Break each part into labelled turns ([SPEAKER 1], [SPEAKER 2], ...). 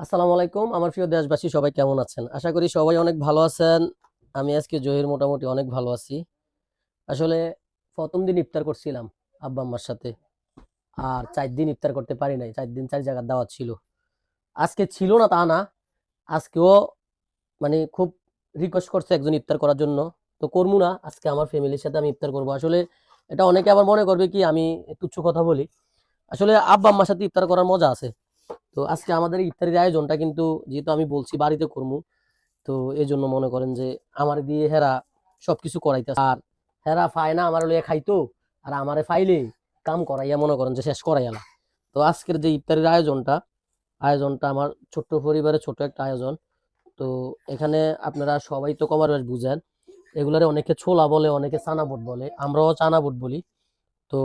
[SPEAKER 1] আসসালামু আলাইকুম আমার প্রিয় দেশবাসী, সবাই কেমন আছেন? আশা করি সবাই অনেক ভালো আছেন। আমি আজকে জহির মোটামুটি অনেক ভালো আছি। আসলে প্রথম দিন ইফতার করছিলাম আব্বা আম্মার সাথে, আর 4 দিন ইফতার করতে পারি নাই। 4 দিন 4 জায়গার দাওয়াত ছিল। আজকে ছিল না তা না, আজকেও মানে খুব রিকোয়েস্ট করছে একজন ইফতার করার জন্য। তো করবো না, আজকে আমার ফ্যামিলির সাথে আমি ইফতার করবো। আসলে এটা অনেকে আবার মনে করবে কি আমি তুচ্ছ কথা বলি। আসলে আব্বা আম্মার সাথে ইফতার করার মজা আছে। তো আজকে আমাদের ইফতারের আয়োজনটা কিন্তু, যেহেতু আমি বলছি বাড়িতে করবো, তো এই জন্য মনে করেন যে আমার দিয়ে হেরা সবকিছু করাইতেছে। আর হেরা ফায় না আমার লইয়া খাইতো, আর আমারে ফাইলে কাম করাইয়া মনে করেন যে শেষ করাইয়ালা। তো আজকের যে ইফতারের আয়োজনটা আমার ছোট্ট পরিবারের ছোট একটা আয়োজন। তো এখানে আপনারা সবাই তো কমার বেশ বুঝেন, এগুলারে অনেকে ছোলা বলে, অনেকে চানা বুট বলে, আমরাও চানা বুট বলি। তো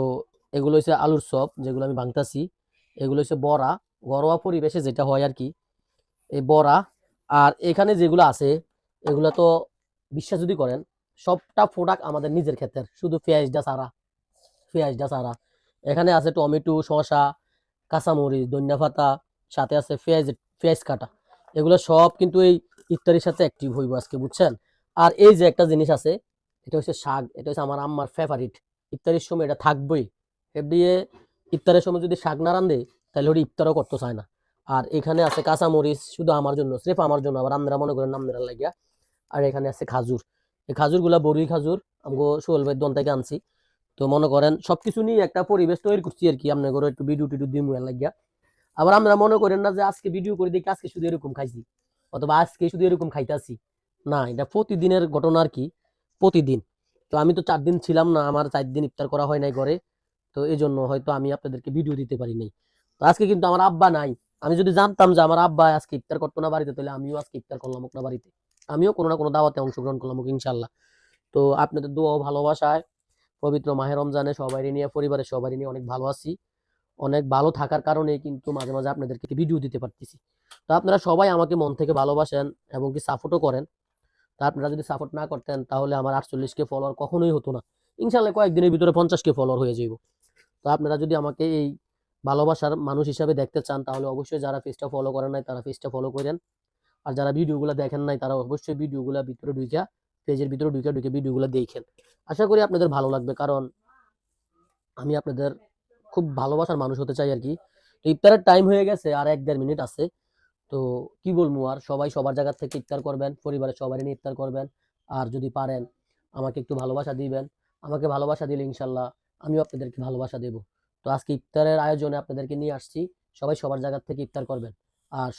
[SPEAKER 1] এগুলো হচ্ছে আলুর চপ, যেগুলো আমি ভাঙতাছি। এগুলো হচ্ছে বড়া, ঘরোয়া পরিবেশে যেটা হয় আর কি, এই বড়া। আর এখানে যেগুলো আছে এগুলো তো বিশ্বাস যদি করেন, সবটা প্রোডাক্ট আমাদের নিজের ক্ষেতের, শুধু পেঁয়াজটা ছাড়া। এখানে আছে টমেটো, শসা, কাঁচামরিচ, ধনিয়া পাতা, সাথে আছে পেঁয়াজ, পেঁয়াজ কাটা। এগুলো সব কিন্তু এই ইফতারির সাথে অ্যাক্টিভ হইব আজকে, বুঝছেন? আর এই যে একটা জিনিস আছে, এটা হচ্ছে শাক। এটা হচ্ছে আমার আম্মার ফেভারিট। ইফতারির সময় এটা থাকবেই। দিয়ে ইফতারের সময় যদি শাক না রান্ধে, তাহলে ওটা ইফতারও করতে চায় না। আর এখানে আছে কাঁচামরিচ, শুধু আমার জন্য, স্রেফ আমার জন্য, আবার আপনারা মনে করেন আপনারা লাগিয়া। আর এখানে আছে খাজুর। এই খাজুর গুলা বড়ি খাজুর, আমগো সোহেল ভাই দন থেকে আনছি। তো মনে করেন সবকিছু নিয়ে একটা পরিবেশ তৈরি করছি আর কি, আপনার ঘরে একটু ভিডিও টিডিও দিমু এর লাগিয়া। আবার আমরা মনে করেন না যে আজকে ভিডিও করে দেখি আজকে শুধু এরকম খাইছি, অথবা আজকে শুধু এরকম খাইতাছি। না, এটা প্রতিদিনের ঘটনা আর কি, প্রতিদিন। তো আমি তো 4 দিন ছিলাম না, আমার 4 দিন ইফতার করা হয় নাই ঘরে। তো এই জন্য হয়তো আমি আপনাদেরকে ভিডিও দিতে পারি নাই। তো আজকে কিন্তু আমার আব্বা নাই। আমি যদি জানতাম যে আমার আব্বা আজকে ইফতার করতো না বাড়িতে, তাহলে আমিও আজকে ইফতার করলাম না বাড়িতে। আমিও কোনো না কোনো দাওয়াতে অংশগ্রহণ করলাম ইনশাল্লাহ। তো আপনাদের দোয়া ও ভালোবাসায় পবিত্র মাহে রমজানে সবাই নিয়ে, পরিবারের সবাই নিয়ে অনেক ভালো আছি। অনেক ভালো থাকার কারণে কিন্তু মাঝে মাঝে আপনাদেরকে ভিডিও দিতে পারতেছি। তো আপনারা সবাই আমাকে মন থেকে ভালোবাসেন এবং কি সাপোর্টও করেন। তা আপনারা যদি সাপোর্ট না করতেন, তাহলে আমার 48K ফলোয়ার কখনোই হতো না। ইনশাল্লাহ কয়েকদিনের ভিতরে 50K ফলোয়ার হয়ে যাইব। তো আপনারা যদি আমাকে এই ভালোবাসার মানুষ হিসাবে দেখতে চান, তাহলে অবশ্যই যারা পেজটা ফলো করেন নাই তারা পেজটা ফলো করেন। আর যারা ভিডিওগুলো দেখেন নাই তারা অবশ্যই ভিডিওগুলো ভিতরে ঢুইকা, পেজের ভিতরে ঢুকে ঢুকে ভিডিওগুলো দেখেন। আশা করি আপনাদের ভালো লাগবে, কারণ আমি আপনাদের খুব ভালোবাসার মানুষ হতে চাই আর কি। তো ইফতারের টাইম হয়ে গেছে, আর 1-1.5 মিনিট আছে। তো কি বলবো, আর সবাই সবার জায়গা থেকে ইফতার করবেন, পরিবারের সবাই নিয়ে ইফতার করবেন। আর যদি পারেন আমাকে একটু ভালোবাসা দিবেন। আমাকে ভালোবাসা দিলে ইনশাল্লাহ আমিও আপনাদেরকে ভালোবাসা দেব। তো আজকে ইফতারের আয়োজনে আপনাদেরকে নিয়ে আসছি, সবাই সবার জায়গা থেকে ইফতার করবেন। আর